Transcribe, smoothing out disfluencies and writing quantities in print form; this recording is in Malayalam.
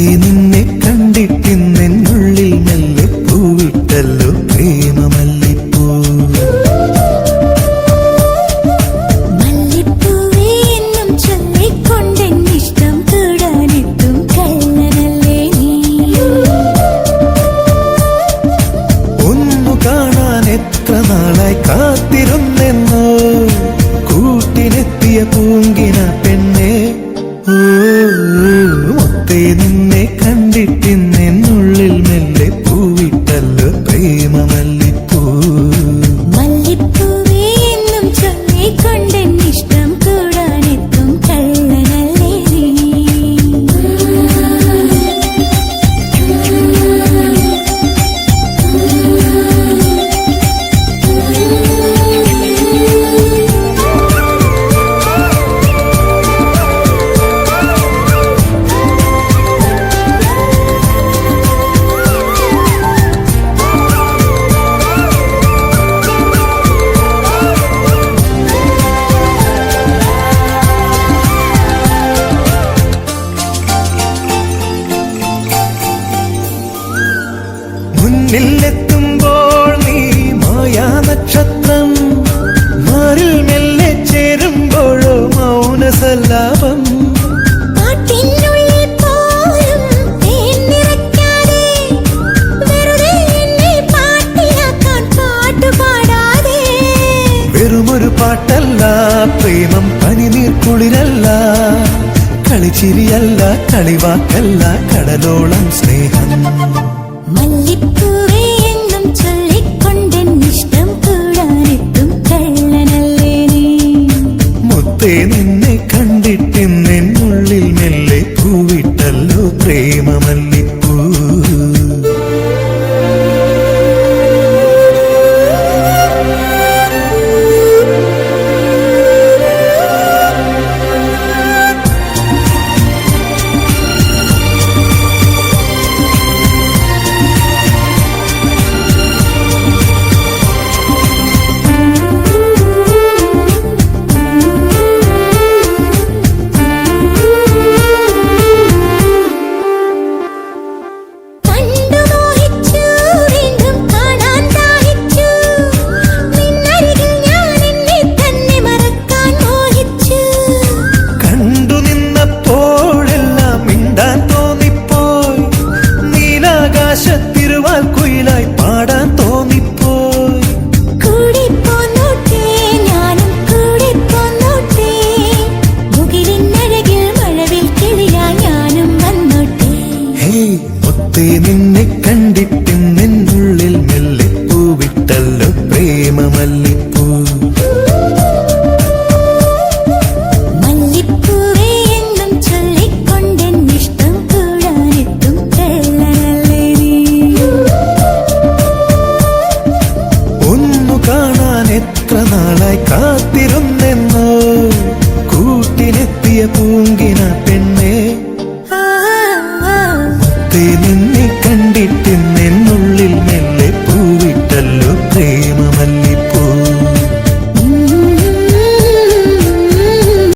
മുത്തേ നിന്നെ കണ്ടിട്ടിന്നെന്നുള്ളിൽ മെല്ലെ പൂവിട്ടല്ലോ പ്രേമമല്ലിപ്പൂ. മല്ലിപ്പൂവേ എന്നും ചൊല്ലിക്കൊണ്ടെന്നിഷ്ടം കൂടാനെത്തും കള്ളനല്ലേ നീ. ഒന്നു കാണാൻ എത്ര നാളായി കാത്തിരുന്നെന്നോ കൂട്ടിനെത്തിയ പൂങ്കിന പെണ്ണെ. മുത്തേ നിന്നെ കണ്ടിട്ടിന്നെന്നുള്ളിൽ മെല്ലെ പൂവിട്ടല്ലോ പ്രേമമല്ലിപ്പൂ. മല്ലിപ്പൂവേ എന്നും ചൊല്ലിക്കൊണ്ടെന്നിഷ്ടം കൂടാനെത്തും കള്ളനല്ലേ നീ. മുന്നിലെത്തുമ്പോൾ നീ മായാ നക്ഷത്രം, മാറിൽ മെല്ലെ ചേരുമ്പോഴോ മൗനസല്ലാപം. പാട്ടിനുള്ളിൽ പോലും തേൻ നിറയ്ക്കാതെ, വെറുതെ എന്നെ പാട്ടിലാക്കാൻ പാട്ടുപാടാതെ. വെറുമൊരു പാട്ടല്ല പ്രേമം, പനിനീർ കുളിരല്ല, കളിച്ചിരിയല്ല, കളിവാക്കല്ല, കടലോളം സ്നേഹം. മല്ലിപ്പൂവേ എന്നും ചൊല്ലിക്കൊണ്ടെന്നിഷ്ടം കൂടാനെത്തും കള്ളനല്ലേ നീ. മുത്തേ നിന്നെ കണ്ടിട്ടിന്നെന്നുള്ളിൽ മെല്ലെ പൂവിട്ടല്ലോ പ്രേമമല്ലിപ്പൂ. തിരുവാൽ കുയിലായി പാടാൻ തോന്നിപ്പോയി. കൂടെ പോന്നോട്ടെ ഞാനും കൂടെ പോന്നോട്ടെ, മുകിലിനഴകിൽ മഴവിൽ കിളിയായി ഞാനും വന്നോട്ടെ. മുത്തേ നിന്നെ കണ്ടിട്ടിന്നെന്നുള്ളിൽ മെല്ലെ പൂവിട്ടല്ലോ പ്രേമമല്ലിപ്പൂ. മല്ലിപ്പൂവേ എന്നും ചൊല്ലിക്കൊണ്ടെന്നിഷ്ടം കൂടാനെത്തും കള്ളനല്ലേ നീ. ഒന്നു കാണാൻ എത്ര നാളായി കാത്തിരുന്നെന്നോ കൂട്ടിനെത്തിയ പൂങ്കിന പെണ്ണെ. മുത്തേ നിന്നെ കണ്ടിട്ടിന്നെന്നുള്ളിൽ മെല്ലെ പൂവിട്ടല്ലോ പ്രേമ.